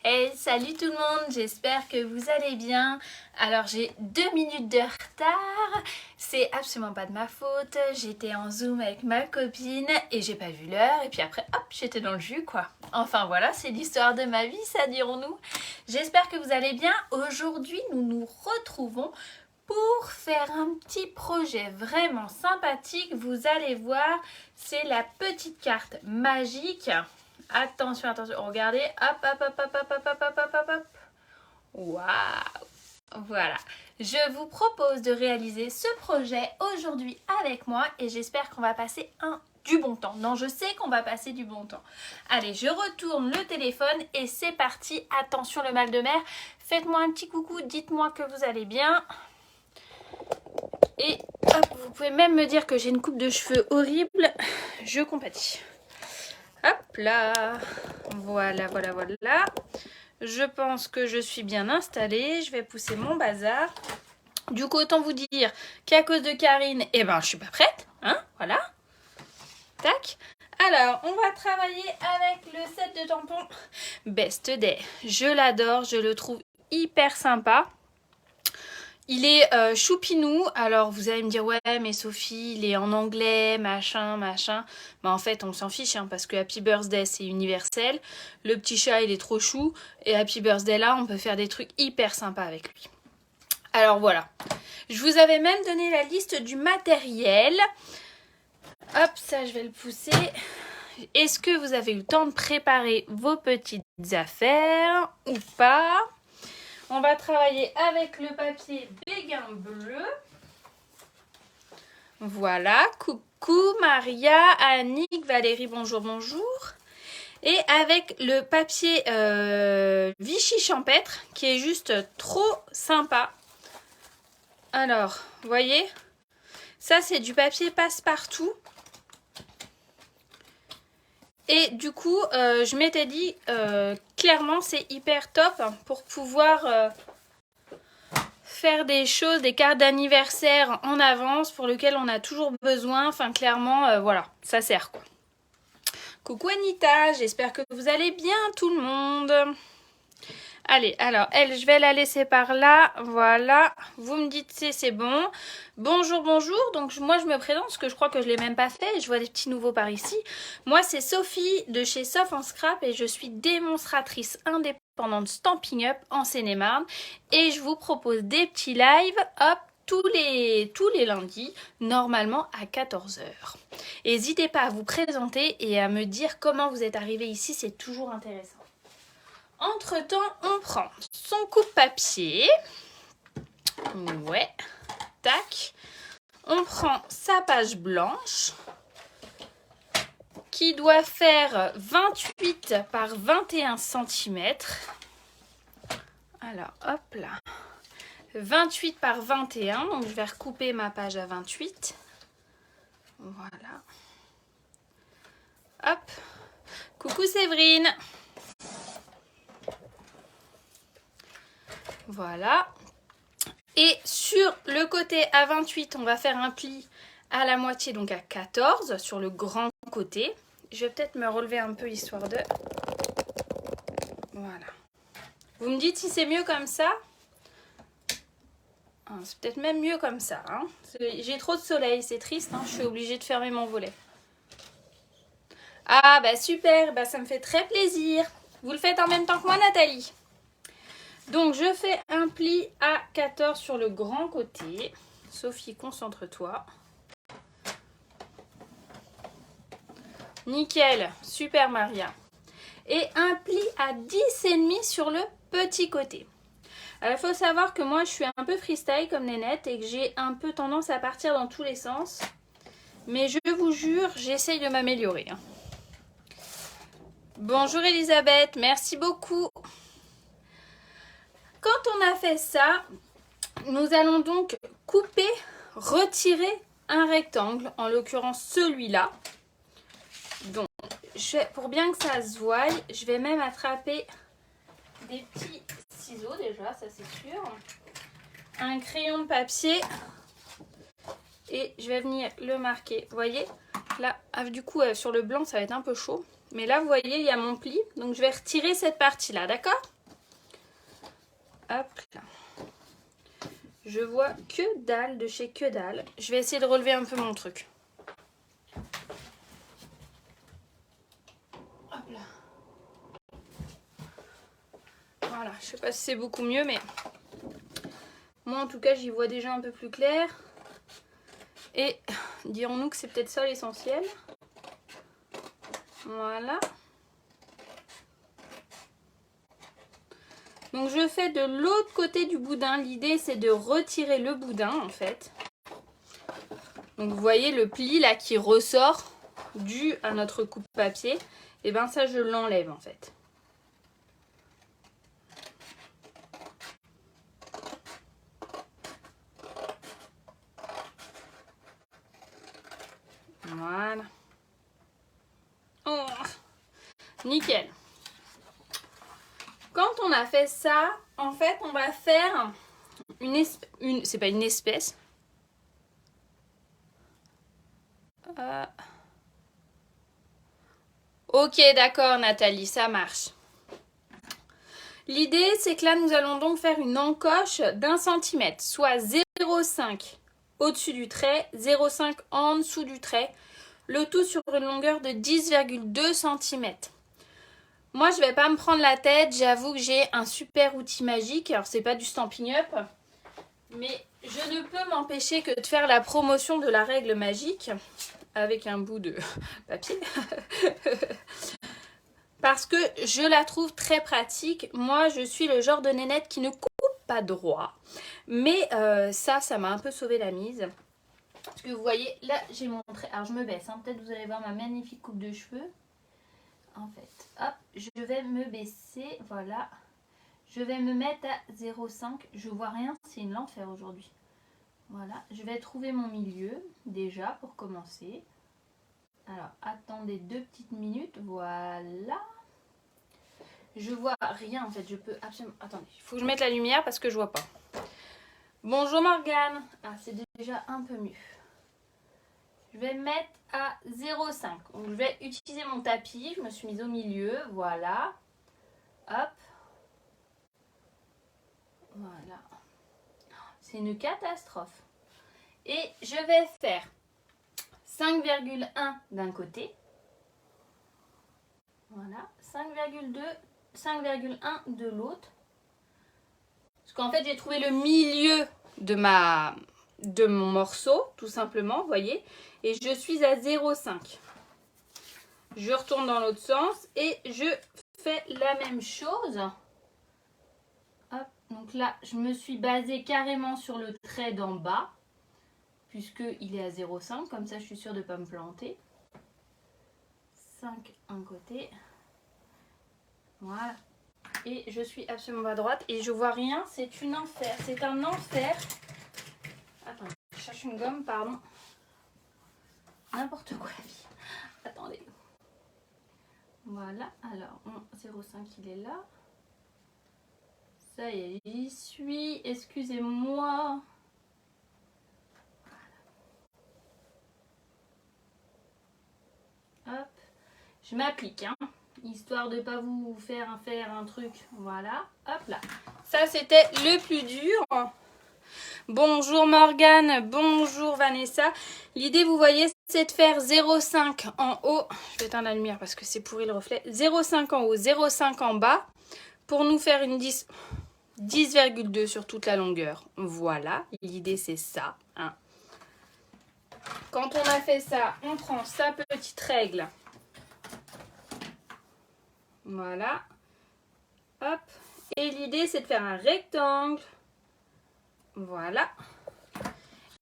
Hey, salut tout le monde, j'espère que vous allez bien. Alors j'ai 2 minutes de retard, c'est absolument pas de ma faute. J'étais en Zoom avec ma copine et j'ai pas vu l'heure et puis après hop, j'étais dans le jus quoi. Enfin voilà, c'est l'histoire de ma vie, ça dirons-nous. J'espère que vous allez bien. Aujourd'hui, nous nous retrouvons pour faire un petit projet vraiment sympathique. Vous allez voir, c'est la petite carte magique. Attention, attention, regardez, hop, hop, hop, hop, hop, hop, hop, hop, hop, hop, hop. Waouh! Voilà, je vous propose de réaliser ce projet aujourd'hui avec moi et j'espère qu'on va passer du bon temps. Non, je sais qu'on va passer du bon temps. Allez, je retourne le téléphone et c'est parti. Attention le mal de mer, faites-moi un petit coucou, dites-moi que vous allez bien. Et hop, vous pouvez même me dire que j'ai une coupe de cheveux horrible, je compatis. Hop là, voilà, voilà, voilà. Je pense que je suis bien installée. Je vais pousser mon bazar. Du coup, autant vous dire qu'à cause de Karine, eh ben, je suis pas prête. Hein, voilà. Tac. Alors, on va travailler avec le set de tampons Best Day. Je l'adore, je le trouve hyper sympa. Il est choupinou, alors vous allez me dire ouais mais Sophie il est en anglais, machin. Mais en fait on s'en fiche hein, parce que Happy Birthday c'est universel, le petit chat il est trop chou et Happy Birthday là on peut faire des trucs hyper sympas avec lui. Alors voilà, je vous avais même donné la liste du matériel. Hop ça je vais le pousser. Est-ce que vous avez eu le temps de préparer vos petites affaires ou pas? On va travailler avec le papier béguin bleu. Voilà. Coucou Maria, Annick, Valérie, bonjour, bonjour. Et avec le papier Vichy champêtre qui est juste trop sympa. Alors, vous voyez, ça c'est du papier passe-partout. Et du coup, je m'étais dit, clairement, c'est hyper top pour pouvoir faire des choses, des cartes d'anniversaire en avance pour lesquelles on a toujours besoin. Enfin, clairement, voilà, ça sert quoi. Coucou Anita, j'espère que vous allez bien tout le monde. Allez, alors, elle, je vais la laisser par là. Voilà, vous me dites si c'est bon. Bonjour, bonjour. Donc, moi, je me présente parce que je crois que je ne l'ai même pas fait. Je vois des petits nouveaux par ici. Moi, c'est Sophie de chez Sof en Scrap et je suis démonstratrice indépendante Stampin' Up en Seine-et-Marne. Et je vous propose des petits lives, hop, tous les lundis, normalement à 14 h. N'hésitez pas à vous présenter et à me dire comment vous êtes arrivé ici, c'est toujours intéressant. Entre-temps, on prend son coupe-papier. Ouais. Tac. On prend sa page blanche qui doit faire 28 par 21 cm. Alors, hop là. 28 par 21. Donc, je vais recouper ma page à 28. Voilà. Hop. Coucou Séverine. Voilà. Et sur le côté à 28, on va faire un pli à la moitié, donc à 14, sur le grand côté. Je vais peut-être me relever un peu, histoire de... Voilà. Vous me dites si c'est mieux comme ça? C'est peut-être même mieux comme ça. Hein. J'ai trop de soleil, c'est triste. Hein. Je suis obligée de fermer mon volet. Ah, bah super, bah, ça me fait très plaisir. Vous le faites en même temps que moi, Nathalie? Donc, je fais un pli à 14 sur le grand côté. Sophie, concentre-toi. Nickel, super Maria. Et un pli à 10,5 sur le petit côté. Alors, il faut savoir que moi, je suis un peu freestyle comme Nénette et que j'ai un peu tendance à partir dans tous les sens. Mais je vous jure, j'essaye de m'améliorer. Hein. Bonjour Elisabeth, merci beaucoup. Quand on a fait ça, nous allons donc couper, retirer un rectangle, en l'occurrence celui-là. Donc, pour bien que ça se voie, je vais même attraper des petits ciseaux déjà, ça c'est sûr. Un crayon de papier et je vais venir le marquer. Vous voyez, là, du coup, sur le blanc, ça va être un peu chaud. Mais là, vous voyez, il y a mon pli. Donc, je vais retirer cette partie-là, d'accord ? Hop là. Je vois que dalle de chez que dalle. Je vais essayer de relever un peu mon truc. Hop là. Voilà, je sais pas si c'est beaucoup mieux, mais moi en tout cas j'y vois déjà un peu plus clair. Et dirons-nous que c'est peut-être ça l'essentiel. Voilà. Donc je fais de l'autre côté du boudin. L'idée c'est de retirer le boudin en fait. Donc vous voyez le pli là qui ressort dû à notre coupe-papier. Et bien ça je l'enlève en fait. Voilà. Oh, nickel. Quand on a fait ça, en fait on va faire c'est pas une espèce. Ok, d'accord Nathalie, ça marche. L'idée, c'est que là, nous allons donc faire une encoche d'1 cm, soit 0,5 au-dessus du trait, 0,5 en dessous du trait, le tout sur une longueur de 10,2 cm. Moi, je ne vais pas me prendre la tête, j'avoue que j'ai un super outil magique. Alors, c'est pas du Stampin' Up, mais je ne peux m'empêcher que de faire la promotion de la règle magique avec un bout de papier. Parce que je la trouve très pratique. Moi, je suis le genre de nénette qui ne coupe pas droit. Mais ça m'a un peu sauvé la mise. Parce que vous voyez, là, j'ai montré... Alors, je me baisse. Hein. Peut-être vous allez voir ma magnifique coupe de cheveux. En fait, hop, je vais me baisser. Voilà. Je vais me mettre à 0,5. Je vois rien. C'est une l'enfer aujourd'hui. Voilà. Je vais trouver mon milieu, déjà, pour commencer. Alors, attendez 2 petites minutes. Voilà. Je vois rien en fait, je peux absolument... Attendez, il faut que je mette la lumière parce que je vois pas. Bonjour Morgane. Ah, c'est déjà un peu mieux. Je vais mettre à 0,5. Donc je vais utiliser mon tapis, je me suis mise au milieu, voilà. Hop. Voilà. C'est une catastrophe. Et je vais faire 5,1 d'un côté. Voilà. 5,2, 5,1 de l'autre. Parce qu'en fait, j'ai trouvé le milieu de mon morceau, tout simplement, vous voyez. Et je suis à 0,5. Je retourne dans l'autre sens et je fais la même chose. Hop, donc là, je me suis basée carrément sur le trait d'en bas, puisqu'il est à 0,5. Comme ça, je suis sûre de ne pas me planter. 5 un côté. Voilà. Et je suis absolument à droite et je vois rien, c'est une enfer, c'est un enfer. Attendez, je cherche une gomme, pardon. N'importe quoi la vie. Attendez. Voilà, alors 0,5 il est là. Ça y est, j'y suis, excusez-moi. Voilà. Hop, je m'applique, hein. Histoire de ne pas vous faire un truc. Voilà, hop là. Ça, c'était le plus dur. Bonjour Morgane, bonjour Vanessa. L'idée, vous voyez, c'est de faire 0,5 en haut. Je vais éteindre la lumière parce que c'est pourri le reflet. 0,5 en haut, 0,5 en bas. Pour nous faire une 10,2 sur toute la longueur. Voilà, l'idée c'est ça. Hein. Quand on a fait ça, on prend sa petite règle. Voilà. Hop. Et l'idée, c'est de faire un rectangle. Voilà.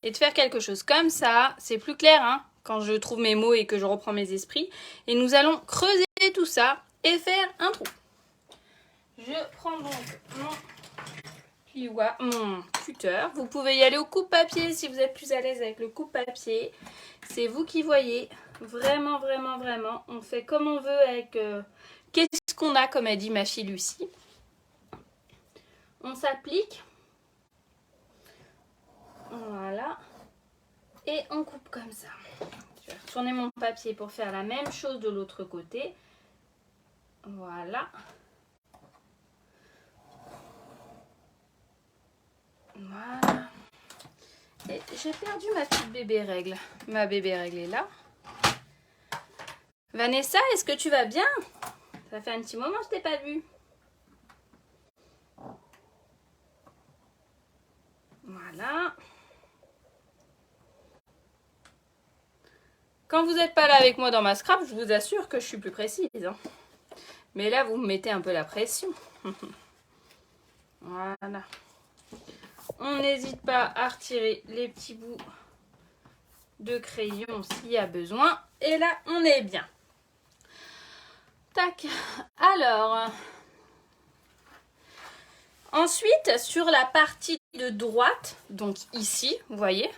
Et de faire quelque chose comme ça. C'est plus clair, hein, quand je trouve mes mots et que je reprends mes esprits. Et nous allons creuser tout ça et faire un trou. Je prends donc mon cutter. Vous pouvez y aller au coupe-papier si vous êtes plus à l'aise avec le coupe-papier. C'est vous qui voyez. Vraiment, vraiment, vraiment. On fait comme on veut avec... Qu'est-ce qu'on a, comme a dit ma fille Lucie. On s'applique. Voilà. Et on coupe comme ça. Je vais retourner mon papier pour faire la même chose de l'autre côté. Voilà. j'ai perdu ma petite bébé règle. Ma bébé règle est là. Vanessa, est-ce que tu vas bien? Ça fait un petit moment que je t'ai pas vue. Voilà. Quand vous n'êtes pas là avec moi dans ma scrap, je vous assure que je suis plus précise. Hein. Mais là, vous me mettez un peu la pression. Voilà. On n'hésite pas à retirer les petits bouts de crayon s'il y a besoin. Et là, on est bien. Tac. Alors, ensuite, sur la partie de droite, donc ici, vous voyez,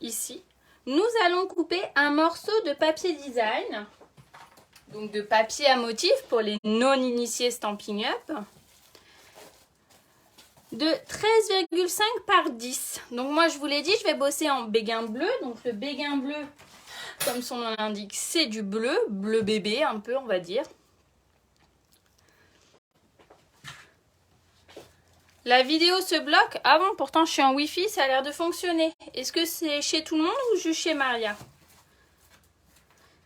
ici, nous allons couper un morceau de papier design, donc de papier à motif pour les non-initiés Stampin' Up, de 13,5 par 10. Donc moi, je vous l'ai dit, je vais bosser en béguin bleu. Donc le béguin bleu, comme son nom l'indique, c'est du bleu, bleu bébé un peu, on va dire. La vidéo se bloque. Ah bon, pourtant je suis en Wi-Fi, ça a l'air de fonctionner. Est-ce que c'est chez tout le monde ou juste chez Maria?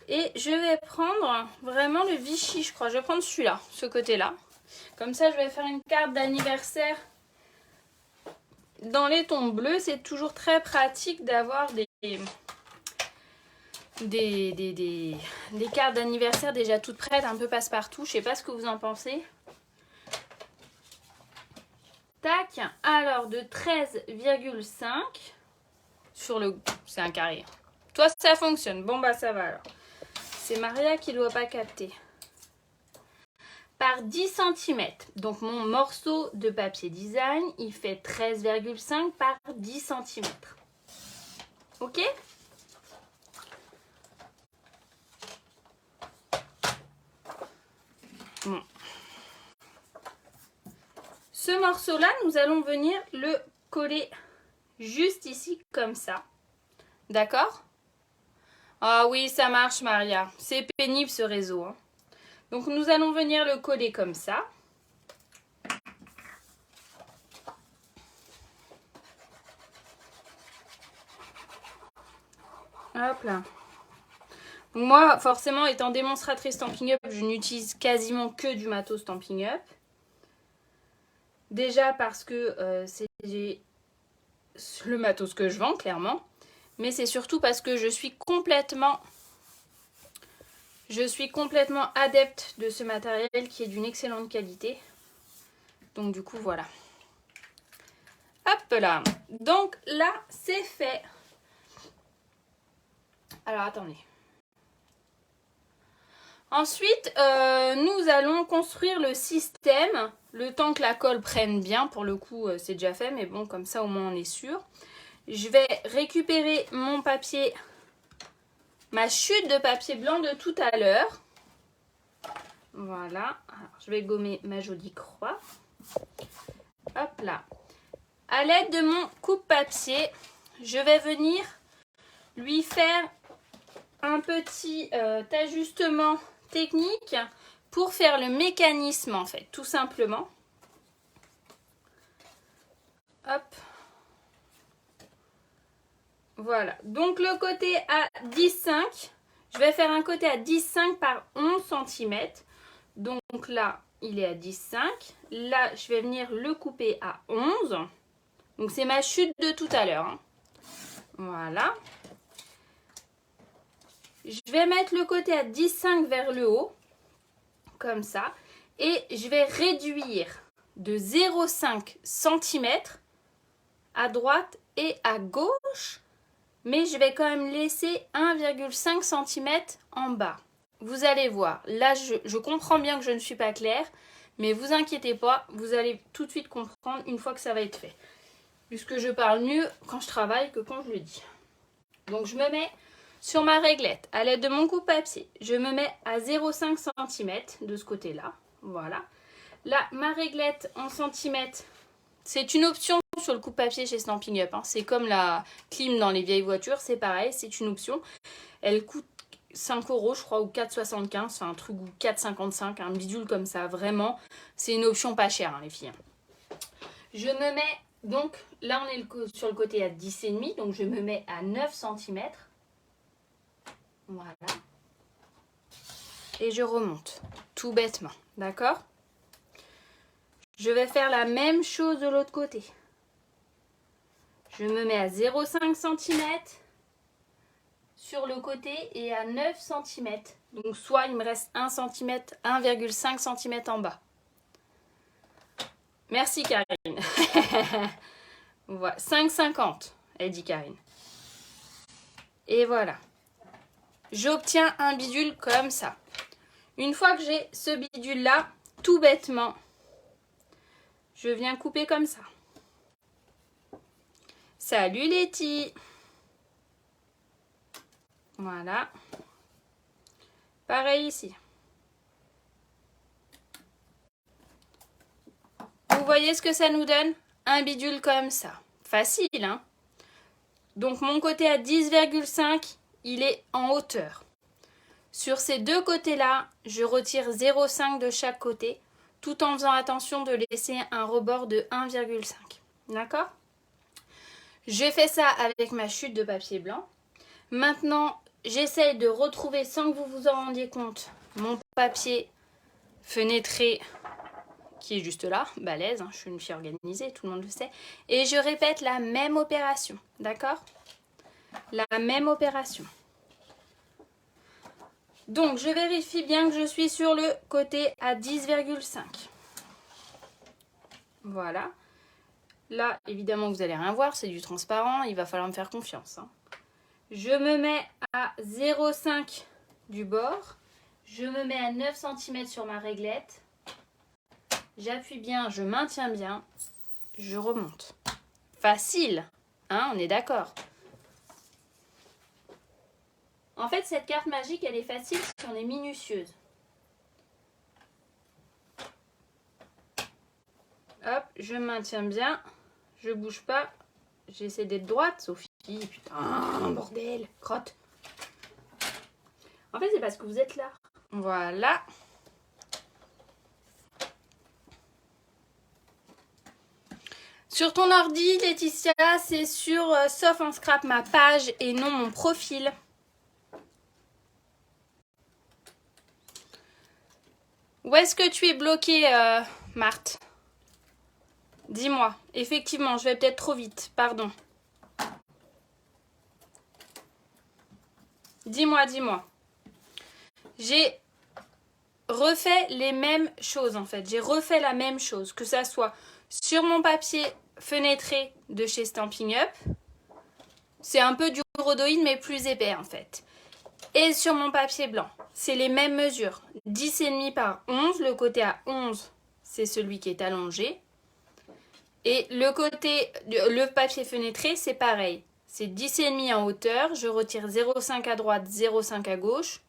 Et je vais prendre vraiment le Vichy, je crois. Je vais prendre celui-là, ce côté-là. Comme ça, je vais faire une carte d'anniversaire dans les tons bleus. C'est toujours très pratique d'avoir des cartes d'anniversaire déjà toutes prêtes, un peu passe-partout. Je sais pas ce que vous en pensez. Tac, alors de 13,5 sur le... C'est un carré. Toi, ça fonctionne. Bon, bah ça va alors. C'est Maria qui ne doit pas capter. Par 10 cm. Donc mon morceau de papier design, il fait 13,5 par 10 cm. Ok? Bon. Ce morceau-là, nous allons venir le coller juste ici, comme ça. D'accord? Ah oui, ça marche, Maria. C'est pénible, ce réseau. Hein. Donc, nous allons venir le coller comme ça. Hop là. Donc moi, forcément, étant démonstratrice Stampin' Up, je n'utilise quasiment que du matos Stampin' Up. Déjà parce que c'est le matos que je vends, clairement. Mais c'est surtout parce que je suis complètement adepte de ce matériel qui est d'une excellente qualité. Donc du coup, voilà. Hop là. Donc là, c'est fait. Alors, attendez. Ensuite, nous allons construire le système. Le temps que la colle prenne bien. Pour le coup, c'est déjà fait. Mais bon, comme ça, au moins, on est sûr. Je vais récupérer mon papier, ma chute de papier blanc de tout à l'heure. Voilà. Alors, je vais gommer ma jolie croix. Hop là. À l'aide de mon coupe-papier, je vais venir lui faire un petit ajustement technique pour faire le mécanisme, en fait, tout simplement. Hop. Voilà, donc le côté à 10,5, je vais faire un côté à 10,5 par 11 cm. Donc là, il est à 10,5. Là, je vais venir le couper à 11. Donc c'est ma chute de tout à l'heure. Hein. Voilà. Je vais mettre le côté à 10,5 vers le haut, comme ça. Et je vais réduire de 0,5 cm à droite et à gauche. Mais je vais quand même laisser 1,5 cm en bas. Vous allez voir, là je comprends bien que je ne suis pas claire, mais vous inquiétez pas, vous allez tout de suite comprendre une fois que ça va être fait. Puisque je parle mieux quand je travaille que quand je le dis. Donc je me mets sur ma réglette à l'aide de mon coupe-papier. Je me mets à 0,5 cm de ce côté-là. Voilà. Là, ma réglette en centimètres, c'est une option sur le coupe-papier chez Stampin' Up. Hein. C'est comme la clim dans les vieilles voitures, c'est pareil, c'est une option. Elle coûte 5 € je crois, ou 4,75, enfin un truc, ou 4,55, un bidule comme ça, vraiment. C'est une option pas chère, hein, les filles. Je me mets Donc là, on est sur le côté à 10,5, donc je me mets à 9 cm. Voilà. Et je remonte, tout bêtement, d'accord? Je vais faire la même chose de l'autre côté. Je me mets à 0,5 cm sur le côté et à 9 cm. Donc soit il me reste 1 cm, 1,5 cm en bas. Merci Karine. Voilà, 5,50, elle dit Karine. Et voilà. J'obtiens un bidule comme ça. Une fois que j'ai ce bidule là, tout bêtement, je viens couper comme ça. Salut Letty. Voilà. Pareil ici. Vous voyez ce que ça nous donne? Un bidule comme ça. Facile, hein? Donc mon côté à 10,5, il est en hauteur. Sur ces deux côtés-là, je retire 0,5 de chaque côté, tout en faisant attention de laisser un rebord de 1,5. D'accord? J'ai fait ça avec ma chute de papier blanc. Maintenant, j'essaye de retrouver, sans que vous vous en rendiez compte, mon papier fenêtré qui est juste là, balèze, hein, je suis une fille organisée, tout le monde le sait. Et je répète la même opération, d'accord? La même opération. Donc, je vérifie bien que je suis sur le côté à 10,5. Voilà. Là, évidemment, vous n'allez rien voir, c'est du transparent, il va falloir me faire confiance. Hein. Je me mets à 0,5 du bord. Je me mets à 9 cm sur ma réglette. J'appuie bien, je maintiens bien. Je remonte. Facile, hein, on est d'accord. En fait, cette carte magique, elle est facile si on est minutieuse. Hop, je maintiens bien. Je bouge pas. J'essaie d'être droite, Sophie. Putain, bordel, crotte. En fait, c'est parce que vous êtes là. Voilà. Sur ton ordi, Laetitia, c'est sur Sauf en Scrap, ma page, et non mon profil. Où est-ce que tu es bloquée, Marthe? Dis-moi. Effectivement, je vais peut-être trop vite. Pardon. Dis-moi, dis-moi. J'ai refait les mêmes choses, en fait. J'ai refait la même chose. Que ça soit sur mon papier fenêtré de chez Stampin' Up. C'est un peu du rhodoïde, mais plus épais, en fait. Et sur mon papier blanc. C'est les mêmes mesures. 10,5 par 11. Le côté à 11, c'est celui qui est allongé. Et le papier fenêtré, c'est pareil. C'est 10,5 en hauteur. Je retire 0,5 à droite, 0,5 à gauche.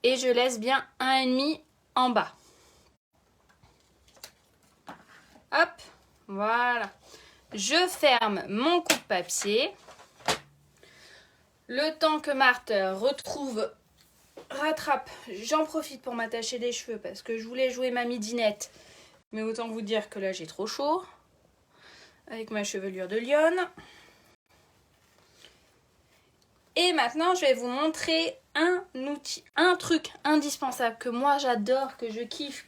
Et je laisse bien 1,5 en bas. Hop, voilà. Je ferme mon coupe-papier. Le temps que Marthe rattrape, j'en profite pour m'attacher les cheveux parce que je voulais jouer ma midinette. Mais autant vous dire que là, j'ai trop chaud. Avec ma chevelure de lionne. Et maintenant, je vais vous montrer un outil, un truc indispensable que moi, j'adore, que je kiffe,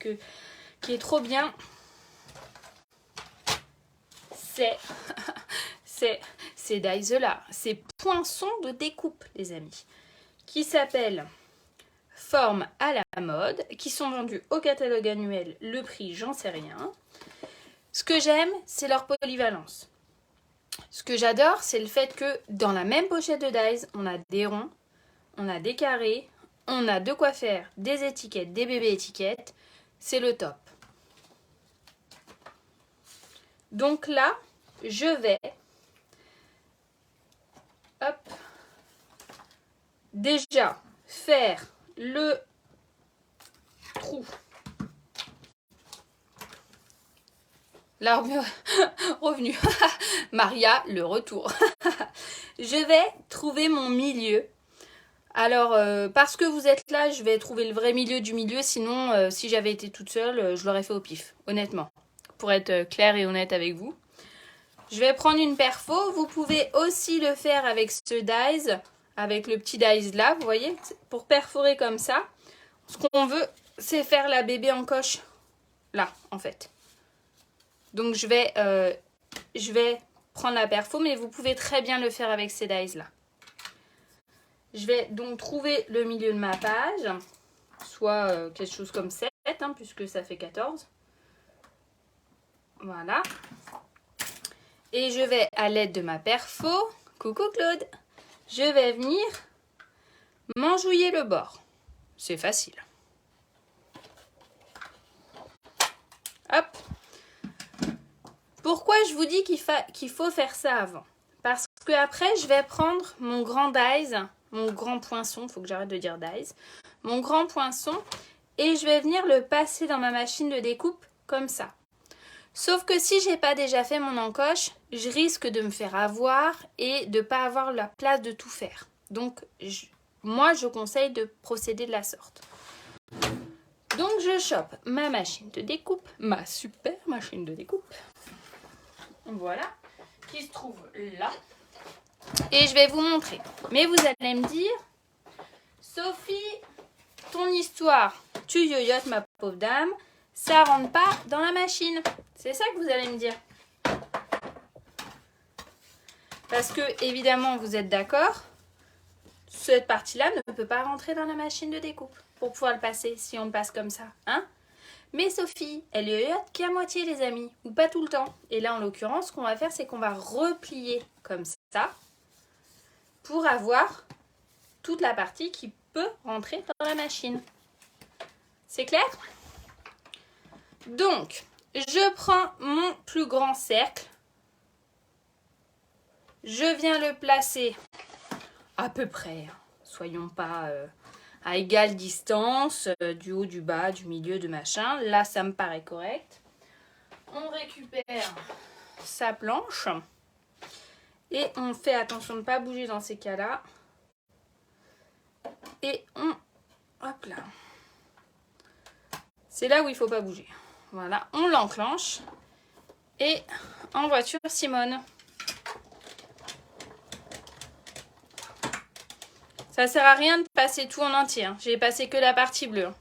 qui est trop bien. C'est ces dies-là, ces poinçons de découpe, les amis, qui s'appellent Forme à la mode, qui sont vendus au catalogue annuel. Le prix, j'en sais rien. Ce que j'aime, c'est leur polyvalence. Ce que j'adore, c'est le fait que dans la même pochette de dies, on a des ronds, on a des carrés, on a de quoi faire des étiquettes, des bébés étiquettes. C'est le top. Donc là, je vais déjà faire le trou. L'arbre revenu. Maria, le retour. Je vais trouver mon milieu. Alors, parce que vous êtes là, je vais trouver le vrai milieu du milieu. Sinon, si j'avais été toute seule, je l'aurais fait au pif, honnêtement. Pour être claire et honnête avec vous. Je vais prendre une perfo. Vous pouvez aussi le faire avec ce dies, avec le petit dies là, vous voyez, pour perforer comme ça. Ce qu'on veut, c'est faire la bébé en coche là, en fait. Donc je vais prendre la perfo, mais vous pouvez très bien le faire avec ces dies là. Je vais donc trouver le milieu de ma page, soit quelque chose comme 7, hein, puisque ça fait 14. Voilà. Et je vais, à l'aide de ma perfo, coucou Claude, je vais venir m'enjouiller le bord. C'est facile. Hop. Pourquoi je vous dis qu'il faut faire ça avant? Parce que après, je vais prendre mon grand dies, mon grand poinçon, il faut que j'arrête de dire dies, mon grand poinçon, et je vais venir le passer dans ma machine de découpe comme ça. Sauf que si j'ai pas déjà fait mon encoche, je risque de me faire avoir et de pas avoir la place de tout faire. Donc, moi, je conseille de procéder de la sorte. Donc, je chope ma machine de découpe, ma super machine de découpe. Voilà, qui se trouve là. Et je vais vous montrer. Mais vous allez me dire, Sophie, ton histoire, tu yoyotes ma pauvre dame, ça rentre pas dans la machine. C'est ça que vous allez me dire. Parce que, évidemment, vous êtes d'accord, cette partie-là ne peut pas rentrer dans la machine de découpe pour pouvoir le passer si on le passe comme ça. Hein? Mais Sophie, elle yoyote qu'à moitié, les amis, ou pas tout le temps. Et là, en l'occurrence, ce qu'on va faire, c'est qu'on va replier comme ça pour avoir toute la partie qui peut rentrer dans la machine. C'est clair? Donc, je prends mon plus grand cercle. Je viens le placer à peu près, soyons pas à égale distance, du haut, du bas, du milieu, de machin. Là, ça me paraît correct. On récupère sa planche et on fait attention de ne pas bouger dans ces cas-là. Et on... Hop là. C'est là où il ne faut pas bouger. Voilà, on l'enclenche. Et en voiture, Simone. Ça sert à rien de passer tout en entier. Hein. J'ai passé que la partie bleue.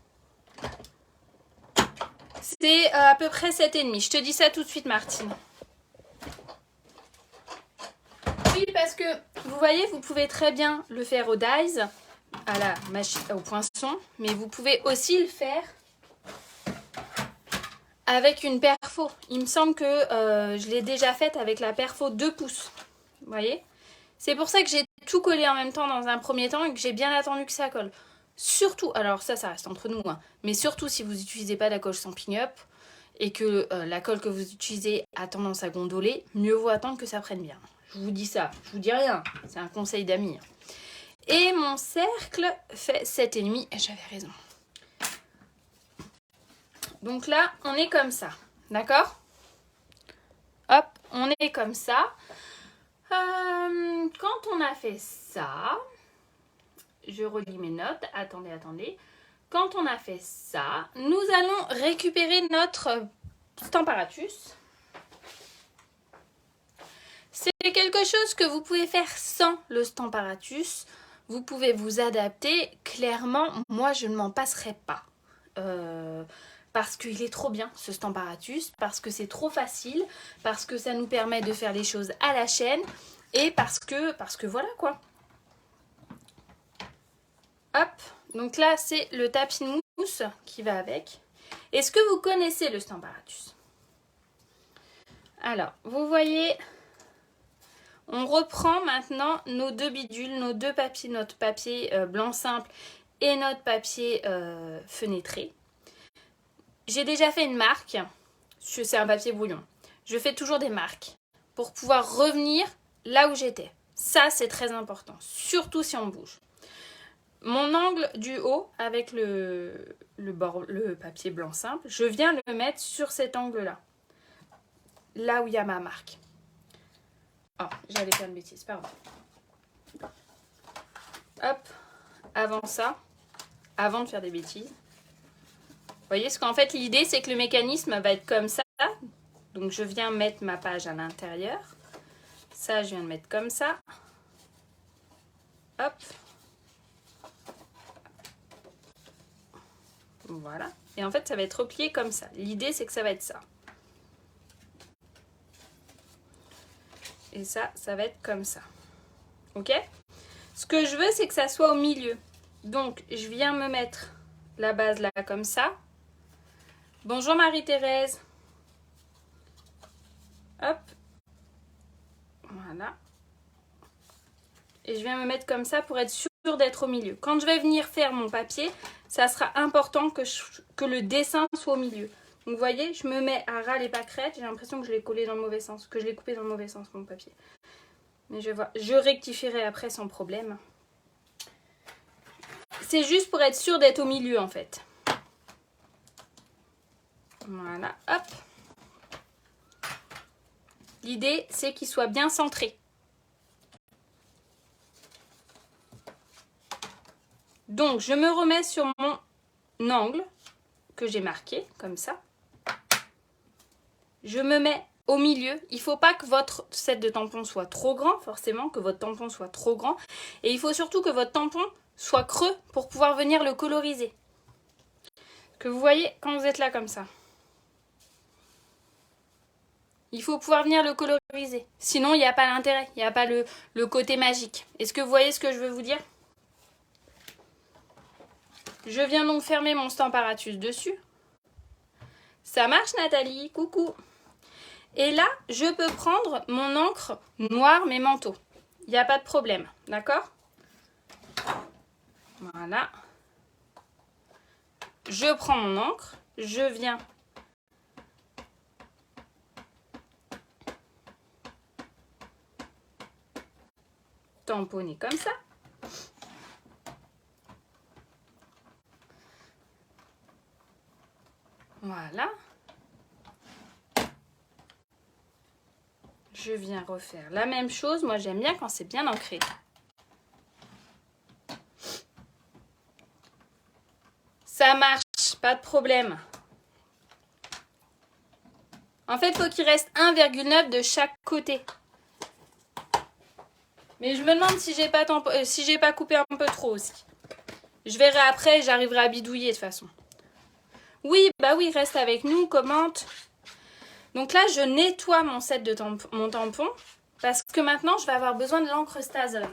C'est à peu près 7,5. Je te dis ça tout de suite, Martine. Oui, parce que vous voyez, vous pouvez très bien le faire au dies, à la machine, au poinçon, mais vous pouvez aussi le faire avec une perfo. Il me semble que je l'ai déjà faite avec la perfo 2 pouces. Vous voyez? C'est pour ça que j'ai tout collé en même temps dans un premier temps et que j'ai bien attendu que ça colle. Surtout, alors ça reste entre nous, hein, mais surtout si vous n'utilisez pas la colle sans pin-up et que la colle que vous utilisez a tendance à gondoler, mieux vaut attendre que ça prenne bien. Je vous dis ça, je vous dis rien, c'est un conseil d'amis. Et mon cercle fait 7,5 et j'avais raison. Donc là, on est comme ça, d'accord? Hop, on est comme ça. Quand on a fait ça, je relis mes notes, attendez. Quand on a fait ça, nous allons récupérer notre Stamparatus. C'est quelque chose que vous pouvez faire sans le Stamparatus. Vous pouvez vous adapter. Clairement, moi, je ne m'en passerai pas. Parce qu'il est trop bien, ce Stamparatus. Parce que c'est trop facile. Parce que ça nous permet de faire les choses à la chaîne. Et parce que voilà quoi. Hop. Donc là, c'est le tapis de mousse qui va avec. Est-ce que vous connaissez le Stamparatus? Alors, vous voyez... On reprend maintenant nos deux bidules, nos deux papiers, notre papier blanc simple et notre papier fenêtré. J'ai déjà fait une marque, c'est un papier brouillon. Je fais toujours des marques pour pouvoir revenir là où j'étais. Ça, c'est très important, surtout si on bouge. Mon angle du haut avec le papier blanc simple, je viens le mettre sur cet angle-là, là où il y a ma marque. Oh, j'allais faire une bêtise, pardon. Hop, avant ça, avant de faire des bêtises. Vous voyez, parce qu'en fait, l'idée, c'est que le mécanisme va être comme ça. Donc, je viens mettre ma page à l'intérieur. Ça, je viens de mettre comme ça. Hop. Voilà. Et en fait, ça va être replié comme ça. L'idée, c'est que ça va être ça. Et ça, ça va être comme ça. Ok? Ce que je veux, c'est que ça soit au milieu. Donc, je viens me mettre la base là, comme ça. Bonjour Marie-Thérèse. Hop. Voilà. Et je viens me mettre comme ça pour être sûre d'être au milieu. Quand je vais venir faire mon papier, ça sera important que le dessin soit au milieu. Donc, vous voyez, je me mets à ras les pâquerettes. J'ai l'impression que je l'ai collé dans le mauvais sens, que je l'ai coupé dans le mauvais sens, mon papier. Mais je rectifierai après sans problème. C'est juste pour être sûr d'être au milieu, en fait. Voilà, hop. L'idée, c'est qu'il soit bien centré. Donc, je me remets sur mon angle que j'ai marqué, comme ça. Je me mets au milieu. Il ne faut pas que votre set de tampons soit trop grand, forcément, que votre tampon soit trop grand. Et il faut surtout que votre tampon soit creux pour pouvoir venir le coloriser. Que vous voyez quand vous êtes là comme ça. Il faut pouvoir venir le coloriser. Sinon, il n'y a pas l'intérêt. Il n'y a pas le côté magique. Est-ce que vous voyez ce que je veux vous dire? Je viens donc fermer mon Stamparatus dessus. Ça marche Nathalie? Coucou. Et là, je peux prendre mon encre noire mais manteau. Il n'y a pas de problème. D'accord? Voilà. Je prends mon encre. Je viens tamponner comme ça. Voilà. Je viens refaire la même chose. Moi, j'aime bien quand c'est bien ancré. Ça marche, pas de problème. En fait, il faut qu'il reste 1,9 de chaque côté. Mais je me demande si j'ai pas coupé un peu trop aussi. Je verrai après, j'arriverai à bidouiller de toute façon. Oui, bah oui, reste avec nous, commente. Donc là, je nettoie mon set de mon tampon parce que maintenant, je vais avoir besoin de l'encre Stazone.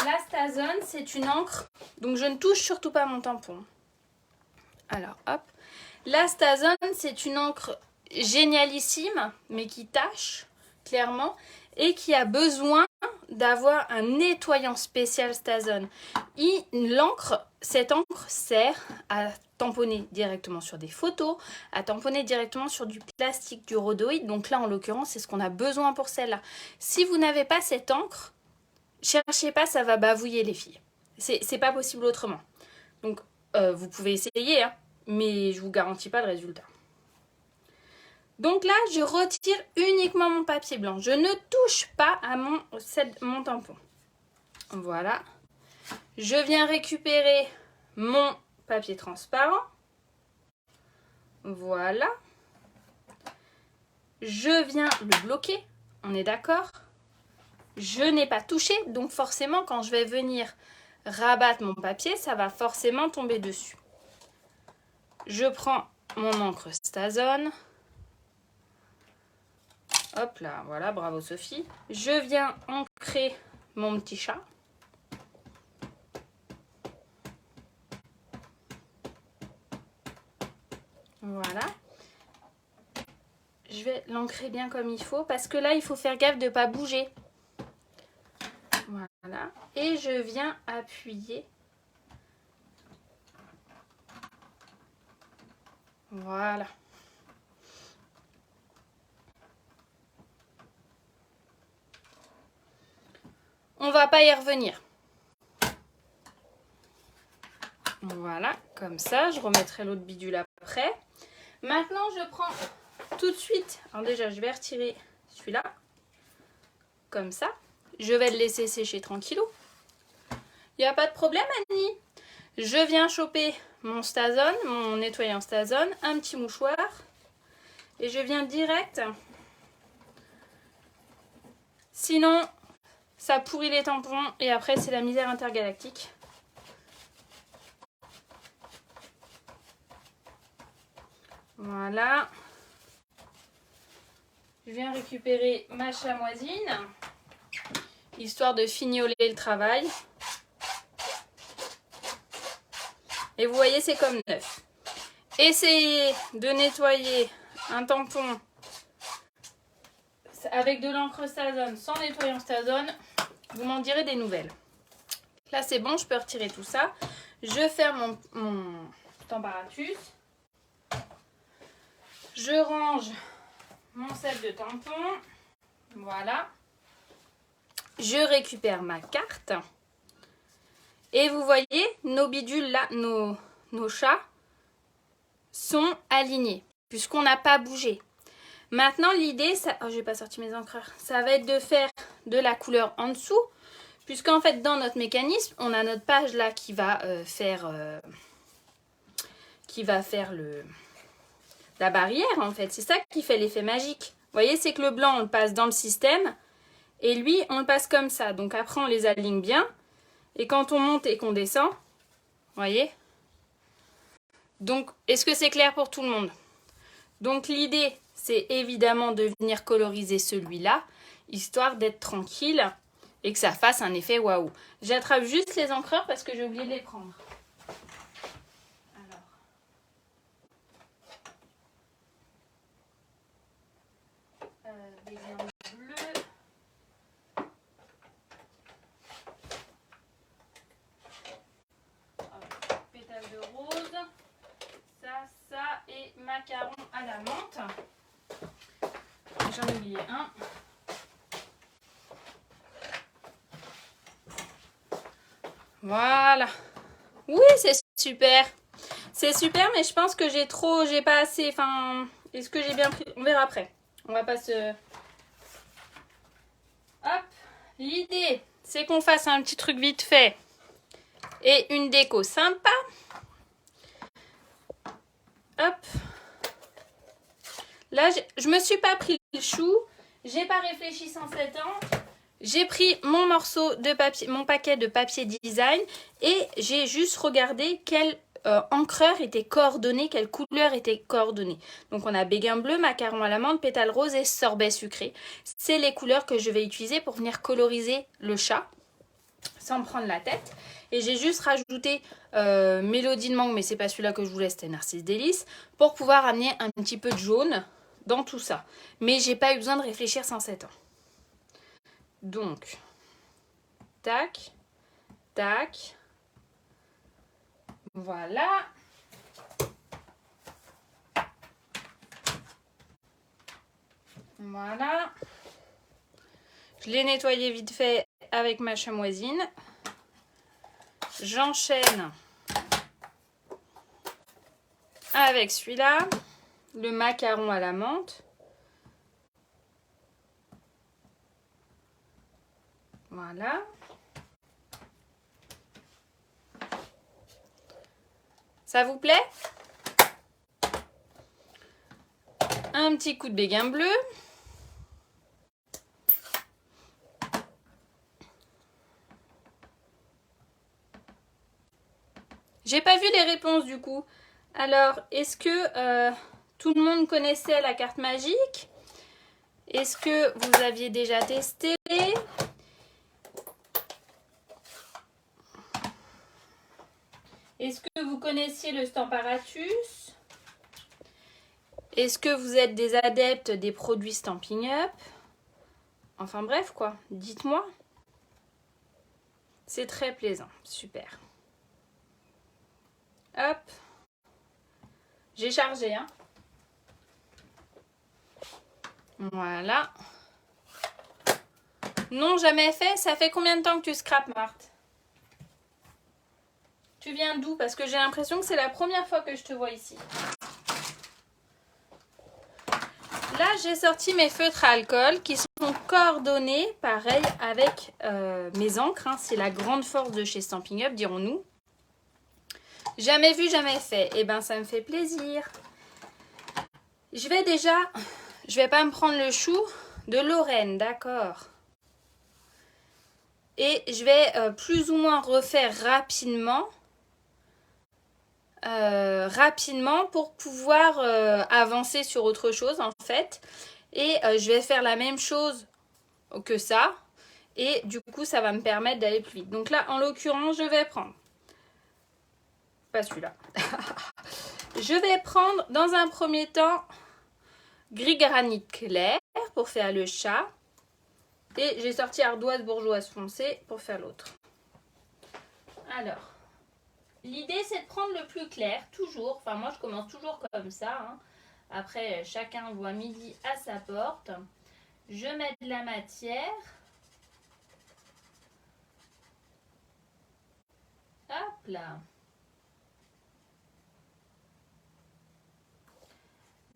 La Stazone, c'est une encre, donc je ne touche surtout pas mon tampon. Alors, hop. La Stazone, c'est une encre génialissime, mais qui tache, clairement, et qui a besoin d'avoir un nettoyant spécial Stazone. Cette encre sert à tamponner directement sur des photos, à tamponner directement sur du plastique, du rhodoïde. Donc là, en l'occurrence, c'est ce qu'on a besoin pour celle-là. Si vous n'avez pas cette encre, cherchez pas, ça va bavouiller les filles. C'est pas possible autrement. Donc, vous pouvez essayer, hein, mais je vous garantis pas le résultat. Donc là, je retire uniquement mon papier blanc. Je ne touche pas à mon tampon. Voilà. Je viens récupérer mon papier transparent. Voilà. Je viens le bloquer. On est d'accord? Je n'ai pas touché. Donc forcément, quand je vais venir rabattre mon papier, ça va forcément tomber dessus. Je prends mon encre Stazone. Hop là, voilà, bravo Sophie. Je viens ancrer mon petit chat. Voilà. Je vais l'ancrer bien comme il faut parce que là, il faut faire gaffe de ne pas bouger. Voilà. Et je viens appuyer. Voilà. On va pas y revenir. Voilà, comme ça. Je remettrai l'autre bidule après. Maintenant, je prends tout de suite. Alors déjà, je vais retirer celui-là. Comme ça. Je vais le laisser sécher tranquillou. Il n'y a pas de problème, Annie. Je viens choper mon Stazone, mon nettoyant Stazone, un petit mouchoir. Et je viens direct Sinon, ça pourrit les tampons et après, c'est la misère intergalactique. Voilà. Je viens récupérer ma chamoisine, histoire de fignoler le travail. Et vous voyez, c'est comme neuf. Essayez de nettoyer un tampon avec de l'encre Stazone sans nettoyant Stazone. Vous m'en direz des nouvelles. Là, c'est bon, je peux retirer tout ça. Je ferme mon Tamparatus. Je range mon set de tampons. Voilà. Je récupère ma carte. Et vous voyez, nos bidules là, nos chats sont alignés, puisqu'on n'a pas bougé. Maintenant, l'idée, oh, j'ai pas sorti mes encreurs. Ça va être de faire de la couleur en dessous, puisqu'en fait, dans notre mécanisme, on a notre page là qui va faire la barrière, en fait. C'est ça qui fait l'effet magique. Vous voyez, c'est que le blanc, on le passe dans le système, et lui, on le passe comme ça. Donc après, on les aligne bien. Et quand on monte et qu'on descend, vous voyez. Donc, est-ce que c'est clair pour tout le monde? Donc, l'idée, c'est évidemment de venir coloriser celui-là, histoire d'être tranquille et que ça fasse un effet waouh. J'attrape juste les encreurs parce que j'ai oublié de les prendre. Alors, des grains bleus. Pétales de rose. Ça et macaron à la menthe. J'en ai oublié un. Voilà. Oui, c'est super. C'est super, mais je pense que j'ai pas assez. Enfin, est-ce que j'ai bien pris? On verra après. On va pas se... Hop. L'idée, c'est qu'on fasse un petit truc vite fait et une déco sympa. Hop. Là, je me suis pas pris le chou. J'ai pas réfléchi 107 ans. J'ai pris mon morceau de papier, mon paquet de papier design et j'ai juste regardé quel encreur était coordonné, quelle couleur était coordonnée. Donc on a béguin bleu, macaron à l'amande, pétale rose et sorbet sucré. C'est les couleurs que je vais utiliser pour venir coloriser le chat sans me prendre la tête. Et j'ai juste rajouté Mélodie de mangue, mais c'est pas celui-là que je voulais, c'était Narcisse Délice, pour pouvoir amener un petit peu de jaune dans tout ça. Mais j'ai pas eu besoin de réfléchir 107 ans. Donc, tac, tac, voilà. Voilà. Je l'ai nettoyé vite fait avec ma chamoisine. J'enchaîne avec celui-là, le macaron à la menthe. Voilà. Ça vous plaît? Un petit coup de béguin bleu. J'ai pas vu les réponses du coup. Alors, est-ce que tout le monde connaissait la carte magique? Est-ce que vous aviez déjà testé? Est-ce que vous connaissiez le Stamparatus? Est-ce que vous êtes des adeptes des produits Stampin' Up? Enfin bref quoi, dites-moi. C'est très plaisant, super. Hop. J'ai chargé, hein. Voilà. Non, jamais fait. Ça fait combien de temps que tu scrapes, Marthe? Tu viens d'où? Parce que j'ai l'impression que c'est la première fois que je te vois ici. Là, j'ai sorti mes feutres à alcool qui sont coordonnés, pareil, avec mes encres. Hein. C'est la grande force de chez Stampin' Up, dirons-nous. Jamais vu, jamais fait. Eh ben, ça me fait plaisir. Je vais pas me prendre le chou de Lorraine, d'accord. Et je vais plus ou moins refaire rapidement pour pouvoir avancer sur autre chose en fait. Et je vais faire la même chose que ça. Et du coup, ça va me permettre d'aller plus vite. Donc là, en l'occurrence, je vais prendre... Pas celui-là. Je vais prendre, dans un premier temps, gris granit clair pour faire le chat. Et j'ai sorti ardoise bourgeoise foncée pour faire l'autre. Alors, l'idée, c'est de prendre le plus clair, toujours. Enfin, moi, je commence toujours comme ça. Hein. Après, chacun voit midi à sa porte. Je mets de la matière. Hop là.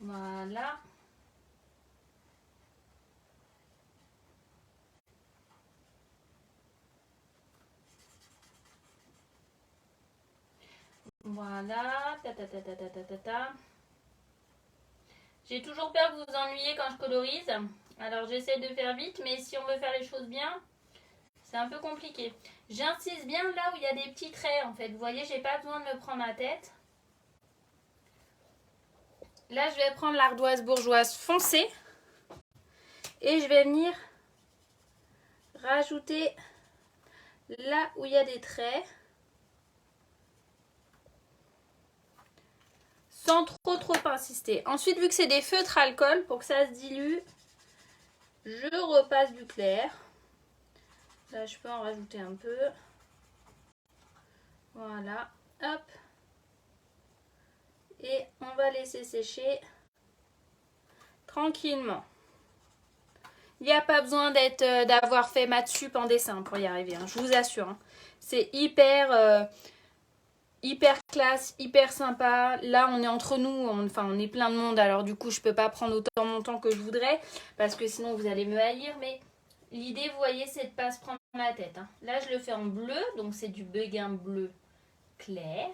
Voilà. Voilà. Ta, ta, ta, ta, ta, ta, ta, ta. J'ai toujours peur que vous vous ennuyiez quand je colorise. Alors j'essaie de faire vite, mais si on veut faire les choses bien, c'est un peu compliqué. J'insiste bien là où il y a des petits traits en fait. Vous voyez, j'ai pas besoin de me prendre la tête. Là, je vais prendre l'ardoise bourgeoise foncée. Et je vais venir rajouter là où il y a des traits. Sans trop insister. Ensuite, vu que c'est des feutres alcool, pour que ça se dilue, je repasse du clair. Là, je peux en rajouter un peu. Voilà. Hop. Et on va laisser sécher tranquillement. Il n'y a pas besoin d'avoir fait maths sup en dessin pour y arriver, hein, je vous assure. Hein. C'est hyper classe, hyper sympa. Là, on est entre nous, on est plein de monde, alors du coup, je peux pas prendre autant mon temps que je voudrais, parce que sinon, vous allez me haïr, mais l'idée, vous voyez, c'est de pas se prendre la tête. Hein. Là, je le fais en bleu, donc c'est du béguin bleu clair.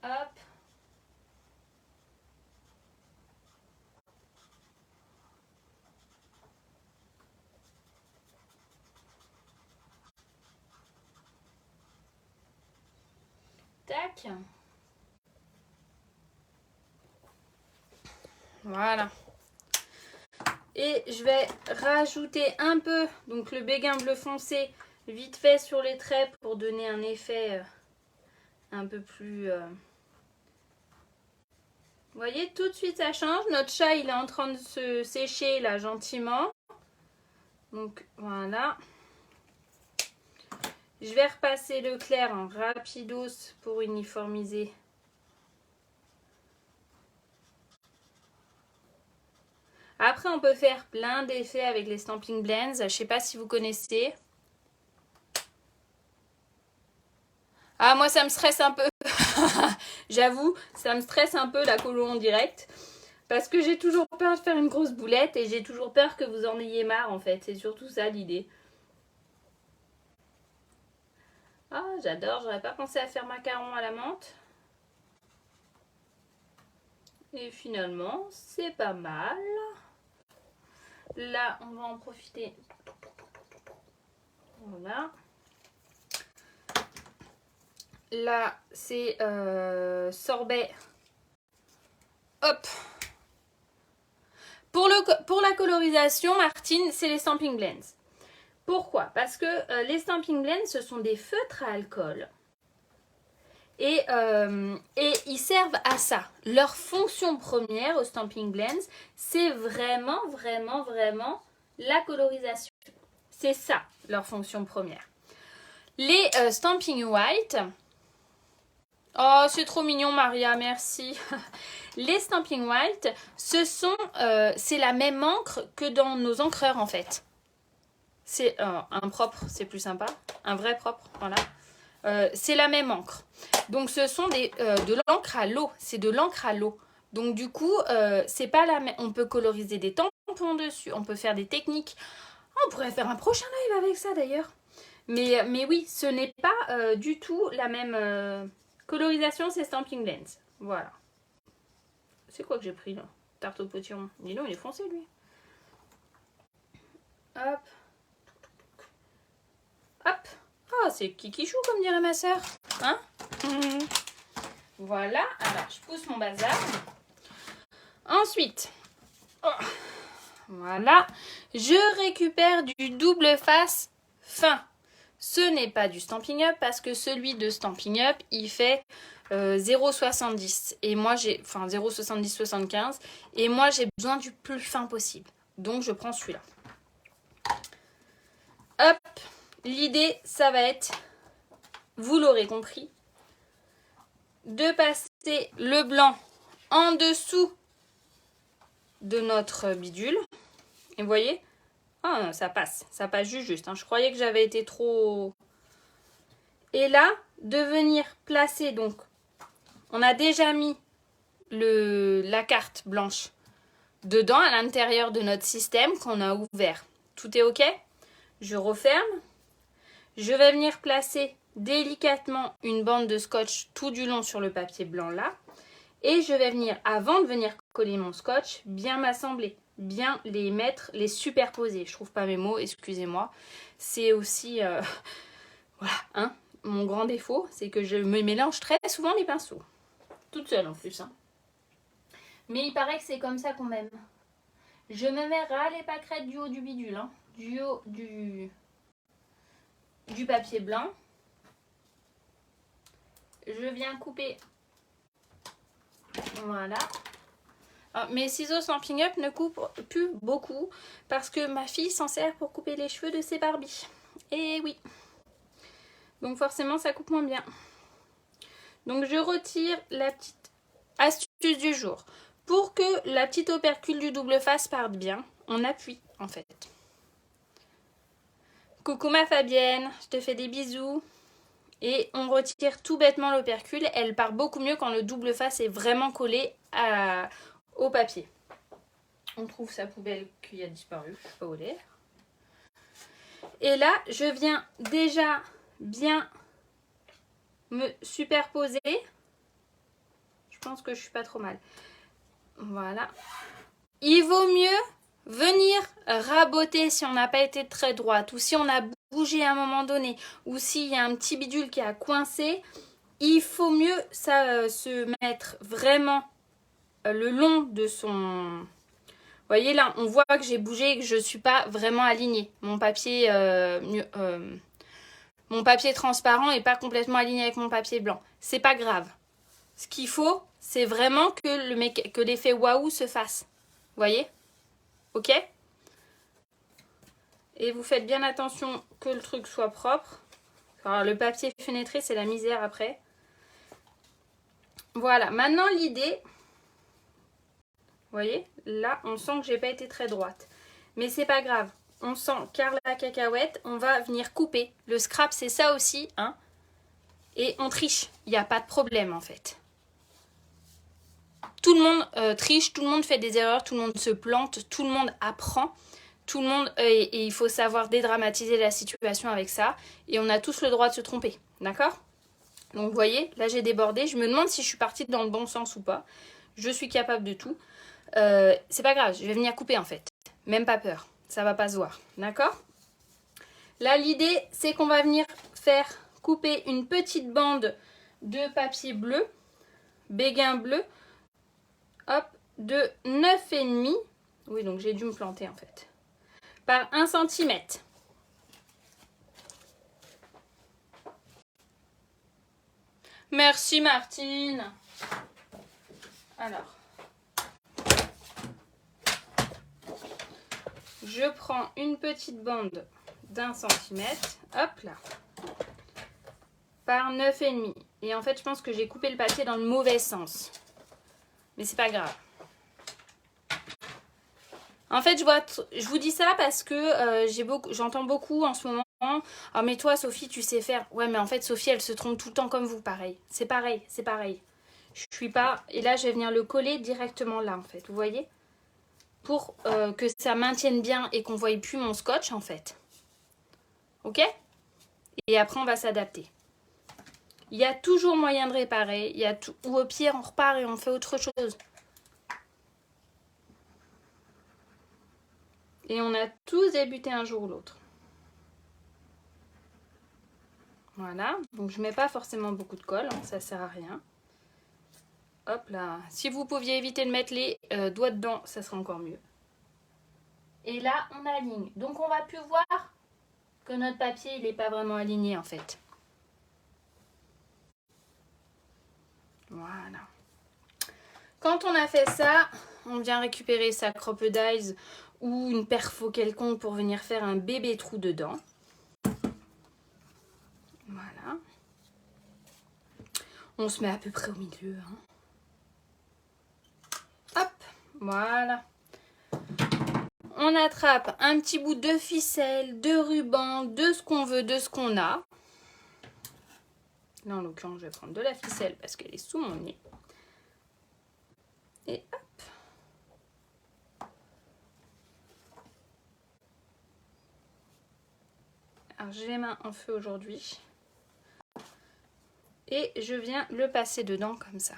Hop. Tac. Voilà. Et je vais rajouter un peu, donc le béguin bleu foncé, vite fait sur les traits pour donner un effet un peu plus... Vous voyez, tout de suite ça change. Notre chat, il est en train de se sécher là gentiment. Donc voilà. Je vais repasser le clair en rapidos pour uniformiser. Après, on peut faire plein d'effets avec les Stamping Blends. Je ne sais pas si vous connaissez. Ah, moi, ça me stresse un peu. J'avoue, ça me stresse un peu la colo en direct. Parce que j'ai toujours peur de faire une grosse boulette et j'ai toujours peur que vous en ayez marre, en fait. C'est surtout ça, l'idée. Ah, j'adore. J'aurais pas pensé à faire macaron à la menthe. Et finalement, c'est pas mal. Là, on va en profiter. Voilà. Là, c'est sorbet. Hop. Pour la colorisation, Martine, c'est les Stamping Blends. Pourquoi? Parce que les Stamping Blends, ce sont des feutres à alcool. Et ils servent à ça. Leur fonction première aux Stamping Blends, c'est vraiment la colorisation. C'est ça, leur fonction première. Les Stamping White... Oh, c'est trop mignon, Maria, merci. Les Stamping White, c'est la même encre que dans nos encreurs, en fait. C'est un propre, c'est plus sympa. Un vrai propre, voilà. C'est la même encre. Donc, ce sont de l'encre à l'eau. C'est de l'encre à l'eau. Donc, du coup, c'est pas la même. On peut coloriser des tampons dessus. On peut faire des techniques. On pourrait faire un prochain live avec ça, d'ailleurs. Mais oui, ce n'est pas du tout la même... Colorisation, c'est Stamping Blends. Voilà. C'est quoi que j'ai pris là? tarte au potiron. Dis donc, il est foncé, lui. Hop. Hop. Oh, c'est kikichou, comme dirait ma soeur. Hein? Voilà. Alors, je pousse mon bazar. Ensuite, oh, voilà. Je récupère du double face fin. Ce n'est pas du Stampin' Up parce que celui de Stampin' Up, il fait 0,70 et moi j'ai, enfin 0,70-75 et moi j'ai besoin du plus fin possible. Donc je prends celui-là. Hop, l'idée ça va être, vous l'aurez compris, de passer le blanc en dessous de notre bidule. Et vous voyez, oh, ça passe juste. Hein. Je croyais que j'avais été trop... Et là, de venir placer, donc, on a déjà mis la carte blanche dedans, à l'intérieur de notre système qu'on a ouvert. Tout est OK? Je referme. Je vais venir placer délicatement une bande de scotch tout du long sur le papier blanc là. Et je vais venir, avant de venir coller mon scotch, bien m'assembler, bien les mettre, les superposer. Je trouve pas mes mots, excusez-moi. C'est aussi, voilà, hein, mon grand défaut, c'est que je me mélange très souvent les pinceaux. Toute seule en plus. Hein. Mais il paraît que c'est comme ça qu'on m'aime. Je me mets ras les pâquerettes du haut du bidule, hein, du haut du papier blanc. Je viens couper. Voilà. Alors, mes ciseaux Stampin' Up ne coupent plus beaucoup parce que ma fille s'en sert pour couper les cheveux de ses Barbies. Et oui. Donc forcément ça coupe moins bien. Donc je retire la petite astuce du jour. Pour que la petite opercule du double face parte bien, on appuie en fait. Coucou ma Fabienne, je te fais des bisous. Et on retire tout bêtement l'opercule. Elle part beaucoup mieux quand le double face est vraiment collé au papier. On trouve sa poubelle qui a disparu. Je sais pas où elle est. Et là, je viens déjà bien me superposer. Je pense que je suis pas trop mal. Voilà. Il vaut mieux venir raboter si on n'a pas été très droite ou si on a bougé à un moment donné ou s'il y a un petit bidule qui a coincé. Il faut mieux se mettre vraiment le long de son... Vous voyez là, on voit que j'ai bougé et que je ne suis pas vraiment alignée. Mon papier transparent n'est pas complètement aligné avec mon papier blanc. C'est pas grave. Ce qu'il faut, c'est vraiment que l'effet waouh se fasse. Vous voyez? Ok? Et vous faites bien attention que le truc soit propre. Alors, le papier fenêtré, c'est la misère après. Voilà, maintenant l'idée... Vous voyez, là, on sent que j'ai pas été très droite. Mais c'est pas grave. On sent car la cacahuète, on va venir couper. Le scrap, c'est ça aussi, hein. Et on triche. Il n'y a pas de problème, en fait. Tout le monde triche, tout le monde fait des erreurs, tout le monde se plante, tout le monde apprend. Tout le monde, et il faut savoir dédramatiser la situation avec ça. Et on a tous le droit de se tromper, d'accord? Donc, vous voyez, là, j'ai débordé. Je me demande si je suis partie dans le bon sens ou pas. Je suis capable de tout. C'est pas grave, je vais venir couper en fait. Même pas peur, ça va pas se voir. D'accord? Là, l'idée, c'est qu'on va venir faire couper une petite bande de papier bleu, béguin bleu, hop, de 9,5. Oui, donc j'ai dû me planter en fait. Par 1 cm. Merci Martine. Alors. Je prends une petite bande d'1 cm, hop là, par 9,5. Et en fait, je pense que j'ai coupé le papier dans le mauvais sens. Mais c'est pas grave. En fait, je vous dis ça parce que j'entends beaucoup en ce moment. Ah mais toi, Sophie, tu sais faire. Ouais, mais en fait, Sophie, elle se trompe tout le temps comme vous, pareil. C'est pareil, c'est pareil. Je suis pas... Et là, je vais venir le coller directement là, en fait. Vous voyez ? Pour que ça maintienne bien et qu'on ne voie plus mon scotch en fait. Ok? Et après on va s'adapter. Il y a toujours moyen de réparer. Ou au pire on repart et on fait autre chose. Et on a tous débuté un jour ou l'autre. Voilà, donc je mets pas forcément beaucoup de colle, hein, ça sert à rien. Hop là, si vous pouviez éviter de mettre les doigts dedans, ça serait encore mieux. Et là, on aligne. Donc on va plus voir que notre papier, il n'est pas vraiment aligné en fait. Voilà. Quand on a fait ça, on vient récupérer sa crocodile ou une perfo quelconque pour venir faire un bébé trou dedans. Voilà. On se met à peu près au milieu. Hein. Hop, voilà. On attrape un petit bout de ficelle, de ruban, de ce qu'on veut, de ce qu'on a. Là, en l'occurrence, je vais prendre de la ficelle parce qu'elle est sous mon nez. Et hop. Alors, j'ai les mains en feu aujourd'hui. Et je viens le passer dedans comme ça.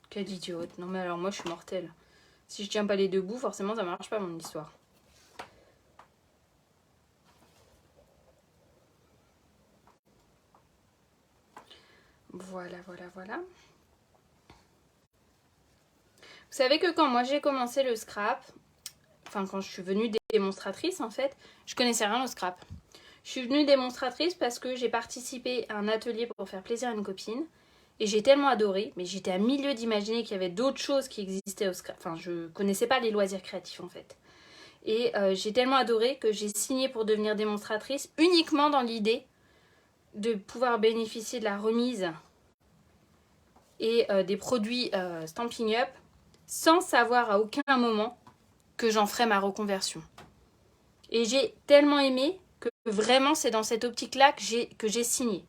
Quelle idiote. Non mais alors moi, je suis mortelle. Si je tiens pas les deux bouts, forcément, ça marche pas mon histoire. Voilà, voilà, voilà. Vous savez que quand moi j'ai commencé le scrap, enfin quand je suis venue démonstratrice en fait, je connaissais rien au scrap. Je suis venue démonstratrice parce que j'ai participé à un atelier pour faire plaisir à une copine. Et j'ai tellement adoré, mais j'étais à milieu d'imaginer qu'il y avait d'autres choses qui existaient au scrap. Enfin, je connaissais pas les loisirs créatifs en fait. Et j'ai tellement adoré que j'ai signé pour devenir démonstratrice uniquement dans l'idée de pouvoir bénéficier de la remise et des produits Stampin' Up sans savoir à aucun moment que j'en ferais ma reconversion. Et j'ai tellement aimé que vraiment c'est dans cette optique-là que j'ai signé.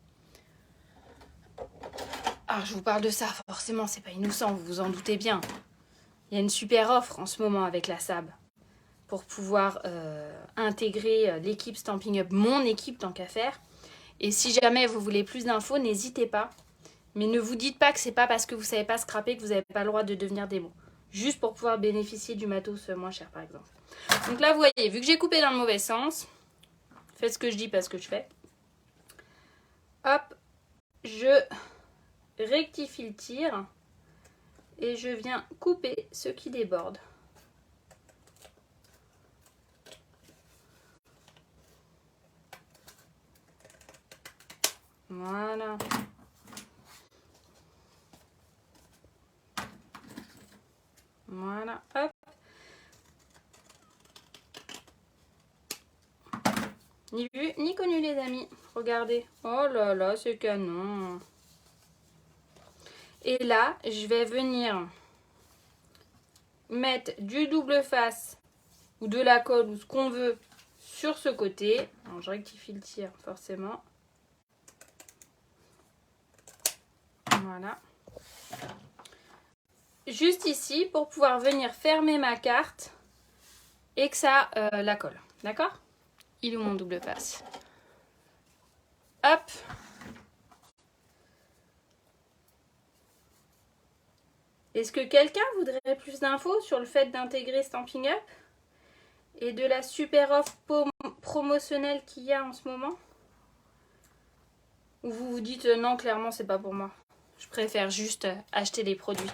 Ah, je vous parle de ça, forcément c'est pas innocent, vous vous en doutez bien. Il y a une super offre en ce moment avec la SAB pour pouvoir intégrer l'équipe Stampin' Up, mon équipe tant qu'à faire. Et si jamais vous voulez plus d'infos, n'hésitez pas. Mais ne vous dites pas que c'est pas parce que vous savez pas scraper que vous n'avez pas le droit de devenir démo. Juste pour pouvoir bénéficier du matos moins cher par exemple. Donc là vous voyez, vu que j'ai coupé dans le mauvais sens, faites ce que je dis, pas ce que je fais. Hop, je rectifie le tir et je viens couper ce qui déborde. Voilà. Voilà, hop. Ni vu, ni connu les amis. Regardez. Oh là là, c'est canon. Et là, je vais venir mettre du double face ou de la colle ou ce qu'on veut sur ce côté. Alors, je rectifie le tir forcément. Voilà. Juste ici pour pouvoir venir fermer ma carte et que ça la colle. D'accord? Il est où mon double face? Hop. Est-ce que quelqu'un voudrait plus d'infos sur le fait d'intégrer Stampin' Up et de la super offre promotionnelle qu'il y a en ce moment? Ou vous vous dites non, clairement c'est pas pour moi. Je préfère juste acheter les produits.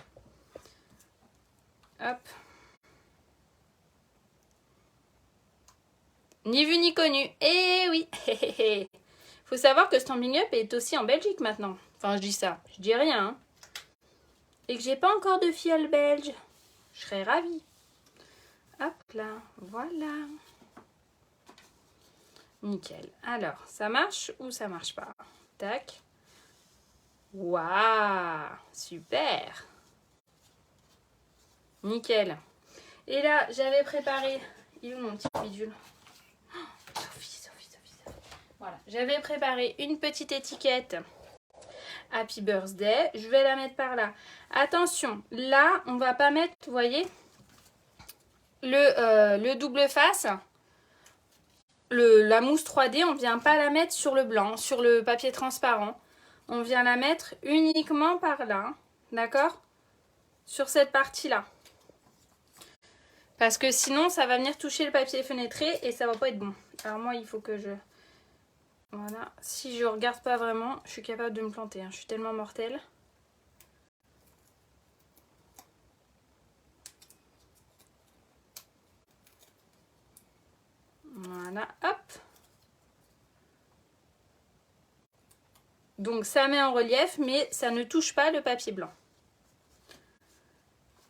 Hop. Ni vu ni connu. Eh oui. Faut savoir que Stampin' Up est aussi en Belgique maintenant. Enfin, je dis ça. Je dis rien. Hein. Et que j'ai pas encore de fiole belge. Je serais ravie. Hop là. Voilà. Nickel. Alors, ça marche ou ça marche pas? Tac. Waouh. Super. Nickel. Et là, j'avais préparé... Il est où mon petit bidule? Sophie. Voilà. J'avais préparé une petite étiquette Happy Birthday. Je vais la mettre par là. Attention, là, on va pas mettre, vous voyez, le double face. La mousse 3D, on vient pas la mettre sur le blanc, sur le papier transparent. On vient la mettre uniquement par là. D'accord? Sur cette partie-là. Parce que sinon, ça va venir toucher le papier fenêtré et ça va pas être bon. Alors moi, il faut que je... Voilà. Si je regarde pas vraiment, je suis capable de me planter. Hein. Je suis tellement mortelle. Voilà, hop. Donc ça met en relief, mais ça ne touche pas le papier blanc.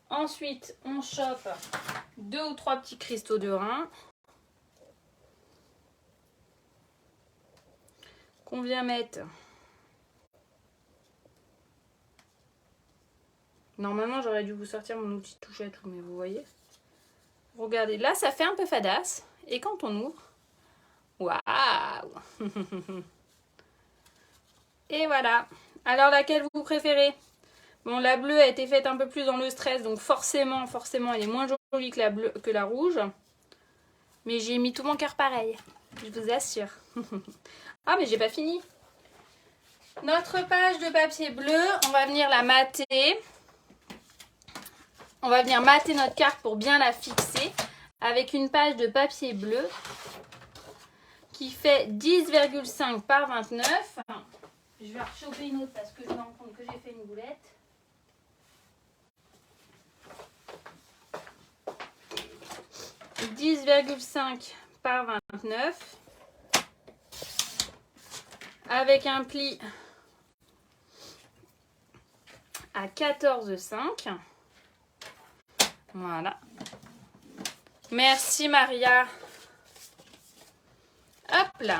Ensuite, on chope 2 ou 3 petits cristaux de rein qu'on vient mettre. Normalement, j'aurais dû vous sortir mon outil de touche à tout, mais vous voyez. Regardez, là, ça fait un peu fadasse. Et quand on ouvre, waouh! Et voilà. Alors, laquelle vous préférez? Bon, la bleue a été faite un peu plus dans le stress, donc forcément, elle est moins jolie que la bleue, que la rouge. Mais j'ai mis tout mon cœur pareil, je vous assure. Ah, mais j'ai pas fini. Notre page de papier bleu, on va venir la mater. On va venir mater notre carte pour bien la fixer avec une page de papier bleu qui fait 10,5 par 29. Je vais rechoper une autre parce que je me rends compte que j'ai fait une boulette. « 10,5 par 29 avec un pli à 14,5. Voilà. Merci Maria. Hop là.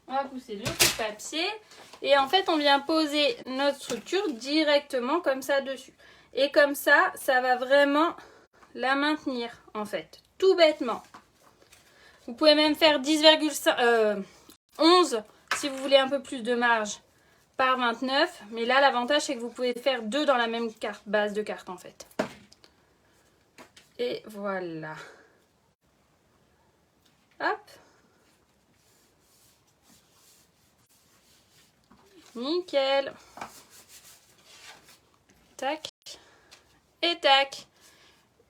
On va pousser le petit papier. Et en fait, on vient poser notre structure directement comme ça dessus. Et comme ça, ça va vraiment la maintenir en fait. Tout bêtement. Vous pouvez même faire 11 si vous voulez un peu plus de marge par 29. Mais là, l'avantage, c'est que vous pouvez faire 2 dans la même carte, base de carte en fait. Et voilà. Hop. Nickel. Tac. Et tac.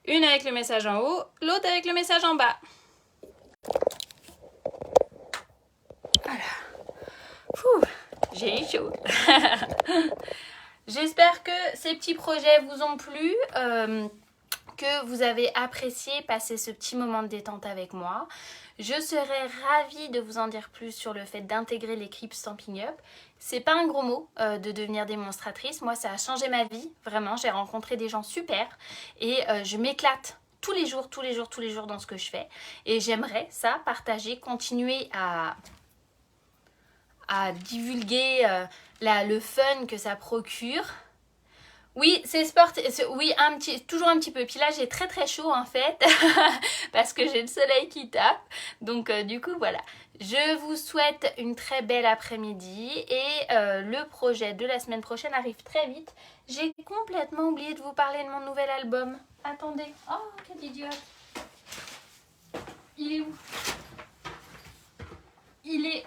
Une avec le message en haut, l'autre avec le message en bas. Voilà. J'ai chaud. J'espère que ces petits projets vous ont plu. Que vous avez apprécié passer ce petit moment de détente avec moi. Je serais ravie de vous en dire plus sur le fait d'intégrer l'équipe Stampin' Up. C'est pas un gros mot de devenir démonstratrice. Moi, ça a changé ma vie, vraiment. J'ai rencontré des gens super et je m'éclate tous les jours dans ce que je fais. Et j'aimerais ça partager, continuer à divulguer le fun que ça procure. Oui, c'est sport, oui, toujours un petit peu. Puis là, j'ai très très chaud en fait, parce que j'ai le soleil qui tape. Donc du coup, voilà. Je vous souhaite une très belle après-midi et le projet de la semaine prochaine arrive très vite. J'ai complètement oublié de vous parler de mon nouvel album. Attendez. Oh, quelle idiote. Il est où? Il est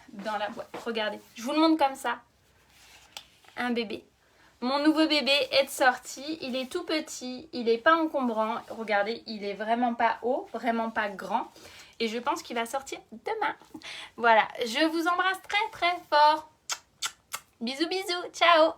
dans la boîte. Regardez, je vous le montre comme ça. Un bébé. Mon nouveau bébé est sorti, il est tout petit, il n'est pas encombrant. Regardez, il est vraiment pas haut, vraiment pas grand. Et je pense qu'il va sortir demain. Voilà, je vous embrasse très très fort. Bisous bisous, ciao.